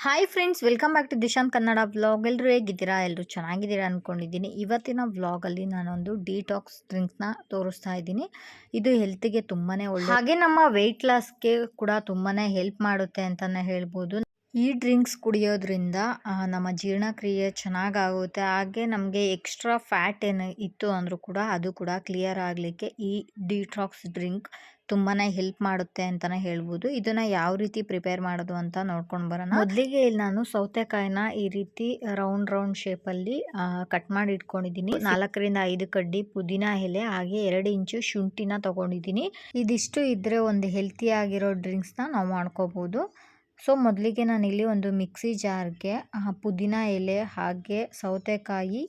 Hi friends, welcome back to Dishant Kannada vlog. ಎಲ್ಲರೂ ಹೇಗಿದ್ದೀರಾ? ಎಲ್ಲರೂ ಚೆನ್ನಾಗಿದ್ದೀರಾ ಅಂದ್ಕೊಂಡಿದ್ದೀನಿ. ಇವತ್ತಿನ ವ್ಲಾಗಲ್ಲಿ ನಾನೊಂದು ಡಿಟಾಕ್ಸ್ ಡ್ರಿಂಕ್ನ ತೋರಿಸ್ತಾ ಇದ್ದೀನಿ. ಇದು ಹೆಲ್ತಿಗೆ ತುಂಬಾ ಒಳ್ಳೆ, ಹಾಗೆ ನಮ್ಮ ವೆಯ್ಟ್ ಲಾಸ್ಗೆ ಕೂಡ ತುಂಬಾ ಹೆಲ್ಪ್ ಮಾಡುತ್ತೆ ಅಂತಲೇ ಹೇಳ್ಬೋದು. ಈ ಡ್ರಿಂಕ್ಸ್ ಕುಡಿಯೋದ್ರಿಂದ ನಮ್ಮ ಜೀರ್ಣಕ್ರಿಯೆ ಚೆನ್ನಾಗಾಗುತ್ತೆ. ಹಾಗೆ ನಮಗೆ ಎಕ್ಸ್ಟ್ರಾ ಫ್ಯಾಟ್ ಏನು ಇತ್ತು ಅಂದರೂ ಕೂಡ ಅದು ಕೂಡ ಕ್ಲಿಯರ್ ಆಗಲಿಕ್ಕೆ ಈ ಡಿಟಾಕ್ಸ್ ಡ್ರಿಂಕ್ ತುಂಬಾ ಹೆಲ್ಪ್ ಮಾಡುತ್ತೆ ಅಂತಲೇ ಹೇಳ್ಬೋದು. ಇದನ್ನು ಯಾವ ರೀತಿ ಪ್ರಿಪೇರ್ ಮಾಡೋದು ಅಂತ ನೋಡ್ಕೊಂಡು ಬರೋಣ. ಮೊದಲಿಗೆ ಇಲ್ಲಿ ನಾನು ಸೌತೆಕಾಯಿನ ಈ ರೀತಿ ರೌಂಡ್ ಶೇಪಲ್ಲಿ ಕಟ್ ಮಾಡಿ ಇಟ್ಕೊಂಡಿದ್ದೀನಿ. 4 ರಿಂದ 5 ಕಡ್ಡಿ ಪುದೀನ ಎಲೆ, ಹಾಗೆ 2 ಇಂಚು ಶುಂಠಿನ ತೊಗೊಂಡಿದ್ದೀನಿ. ಇದಿಷ್ಟು ಇದ್ದರೆ ಒಂದು ಹೆಲ್ತಿ ಆಗಿರೋ ಡ್ರಿಂಕ್ಸ್ನ ನಾವು ಮಾಡ್ಕೋಬೋದು. ಸೊ ಮೊದಲಿಗೆ ನಾನಿಲ್ಲಿ ಒಂದು ಮಿಕ್ಸಿ ಜಾರ್ಗೆ ಪುದೀನ ಎಲೆ, ಹಾಗೆ ಸೌತೆಕಾಯಿ,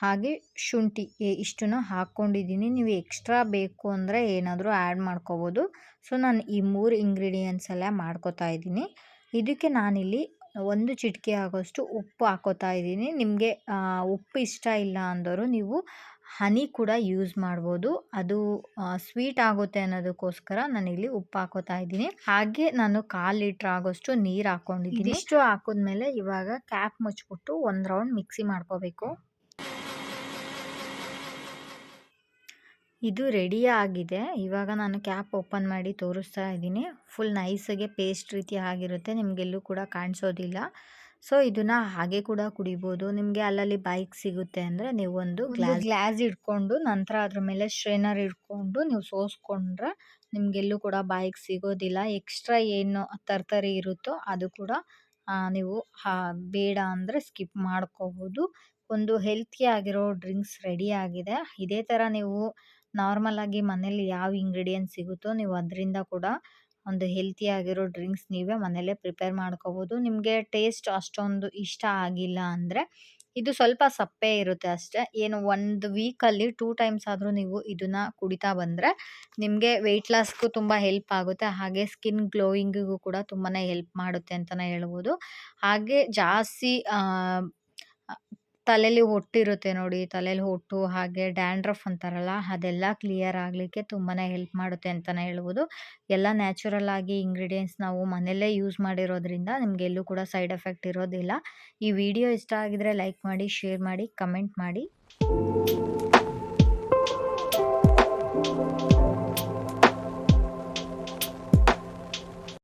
ಹಾಗೆ ಶುಂಠಿ ಇಷ್ಟನ್ನು ಹಾಕ್ಕೊಂಡಿದ್ದೀನಿ. ನೀವು ಎಕ್ಸ್ಟ್ರಾ ಬೇಕು ಅಂದರೆ ಏನಾದರೂ ಆ್ಯಡ್ ಮಾಡ್ಕೋಬೋದು. ಸೊ ನಾನು ಈ 3 ಇಂಗ್ರೀಡಿಯೆಂಟ್ಸ್ ಎಲ್ಲ ಮಾಡ್ಕೋತಾ ಇದ್ದೀನಿ. ಇದಕ್ಕೆ ನಾನಿಲ್ಲಿ 1 ಚಿಟಿಕೆ ಆಗೋಷ್ಟು ಉಪ್ಪು ಹಾಕೋತಾ ಇದ್ದೀನಿ. ನಿಮಗೆ ಉಪ್ಪು ಇಷ್ಟ ಇಲ್ಲ ಅಂದವರು ನೀವು ಹನಿ ಕೂಡ ಯೂಸ್ ಮಾಡ್ಬೋದು. ಅದು ಸ್ವೀಟ್ ಆಗುತ್ತೆ ಅನ್ನೋದಕ್ಕೋಸ್ಕರ ನಾನಿಲ್ಲಿ ಉಪ್ಪು ಹಾಕೋತಾ ಇದ್ದೀನಿ. ಹಾಗೆ ನಾನು 1/4 ಲೀಟ್ರ್ ಆಗೋಷ್ಟು ನೀರು ಹಾಕ್ಕೊಂಡಿದ್ದೀನಿ. ಇಷ್ಟು ಹಾಕಿದ್ಮೇಲೆ ಇವಾಗ ಕ್ಯಾಪ್ ಮುಚ್ಚಿಬಿಟ್ಟು ಒಂದು ರೌಂಡ್ ಮಿಕ್ಸಿ ಮಾಡ್ಕೋಬೇಕು. ಇದು ರೆಡಿ ಆಗಿದೆ. ಇವಾಗ ನಾನು ಕ್ಯಾಪ್ ಓಪನ್ ಮಾಡಿ ತೋರಿಸ್ತಾ ಇದ್ದೀನಿ. ಫುಲ್ ನೈಸಾಗೆ ಪೇಸ್ಟ್ ರೀತಿ ಆಗಿರುತ್ತೆ, ನಿಮಗೆಲ್ಲೂ ಕೂಡ ಕಾಣಿಸೋದಿಲ್ಲ. ಸೊ ಇದನ್ನು ಹಾಗೆ ಕೂಡ ಕುಡಿಬೋದು. ನಿಮಗೆ ಅಲ್ಲಲ್ಲಿ ಬೈಕ್ ಸಿಗುತ್ತೆ ಅಂದರೆ ನೀವು ಒಂದು ಗ್ಲಾಸ್ ಇಟ್ಕೊಂಡು ನಂತರ ಅದ್ರ ಮೇಲೆ ಸ್ಟ್ರೈನರ್ ಇಟ್ಕೊಂಡು ನೀವು ಸೋಸ್ಕೊಂಡ್ರೆ ನಿಮಗೆಲ್ಲೂ ಕೂಡ ಬೈಕ್ ಸಿಗೋದಿಲ್ಲ. ಎಕ್ಸ್ಟ್ರಾ ಏನು ತರ್ತರಿ ಇರುತ್ತೋ ಅದು ಕೂಡ ನೀವು ಬೇಡ ಅಂದರೆ ಸ್ಕಿಪ್ ಮಾಡ್ಕೋಬೋದು. ಒಂದು ಹೆಲ್ತಿ ಆಗಿರೋ ಡ್ರಿಂಕ್ಸ್ ರೆಡಿ ಆಗಿದೆ. ಇದೇ ಥರ ನೀವು ನಾರ್ಮಲ್ ಆಗಿ ಮನೇಲಿ ಯಾವ ಇಂಗ್ರೀಡಿಯೆಂಟ್ಸ್ ಸಿಗುತ್ತೋ ನೀವು ಅದರಿಂದ ಕೂಡ ಒಂದು ಹೆಲ್ತಿ ಆಗಿರೋ ಡ್ರಿಂಕ್ಸ್ ನೀವೇ ಮನೇಲೇ ಪ್ರಿಪೇರ್ ಮಾಡ್ಕೋಬೋದು. ನಿಮಗೆ ಟೇಸ್ಟ್ ಅಷ್ಟೊಂದು ಇಷ್ಟ ಆಗಿಲ್ಲ ಅಂದರೆ ಇದು ಸ್ವಲ್ಪ ಸಪ್ಪೆ ಇರುತ್ತೆ ಅಷ್ಟೇ. ಏನು ಒಂದು ವೀಕಲ್ಲಿ 2 ಟೈಮ್ಸ್ ಆದರೂ ನೀವು ಇದನ್ನು ಕುಡಿತಾ ಬಂದರೆ ನಿಮಗೆ ವೆಯ್ಟ್ ಲಾಸ್ಗೂ ತುಂಬ ಹೆಲ್ಪ್ ಆಗುತ್ತೆ. ಹಾಗೆ ಸ್ಕಿನ್ ಗ್ಲೋಯಿಂಗಿಗೂ ಕೂಡ ತುಂಬಾ ಹೆಲ್ಪ್ ಮಾಡುತ್ತೆ ಅಂತಲೇ ಹೇಳ್ಬೋದು. ಹಾಗೆ ಜಾಸ್ತಿ ತಲೆಯಲ್ಲಿ ಹೊಟ್ಟಿರುತ್ತೆ ನೋಡಿ, ತಲೆಯಲ್ಲಿ ಹೊಟ್ಟು ಹಾಗೆ ಡ್ಯಾಂಡ್ರಫ್ ಅಂತಾರಲ್ಲ, ಅದೆಲ್ಲ ಕ್ಲಿಯರ್ ಆಗಲಿಕ್ಕೆ ತುಂಬಾ ಹೆಲ್ಪ್ ಮಾಡುತ್ತೆ ಅಂತಲೇ ಹೇಳ್ಬೋದು. ಎಲ್ಲ ನ್ಯಾಚುರಲ್ ಆಗಿ ಇಂಗ್ರೀಡಿಯೆಂಟ್ಸ್ ನಾವು ಮನೆಯಲ್ಲೇ ಯೂಸ್ ಮಾಡಿರೋದ್ರಿಂದ ನಿಮಗೆಲ್ಲೂ ಕೂಡ ಸೈಡ್ ಎಫೆಕ್ಟ್ ಇರೋದಿಲ್ಲ. ಈ ವಿಡಿಯೋ ಇಷ್ಟ ಆಗಿದರೆ ಲೈಕ್ ಮಾಡಿ, ಶೇರ್ ಮಾಡಿ, ಕಮೆಂಟ್ ಮಾಡಿ.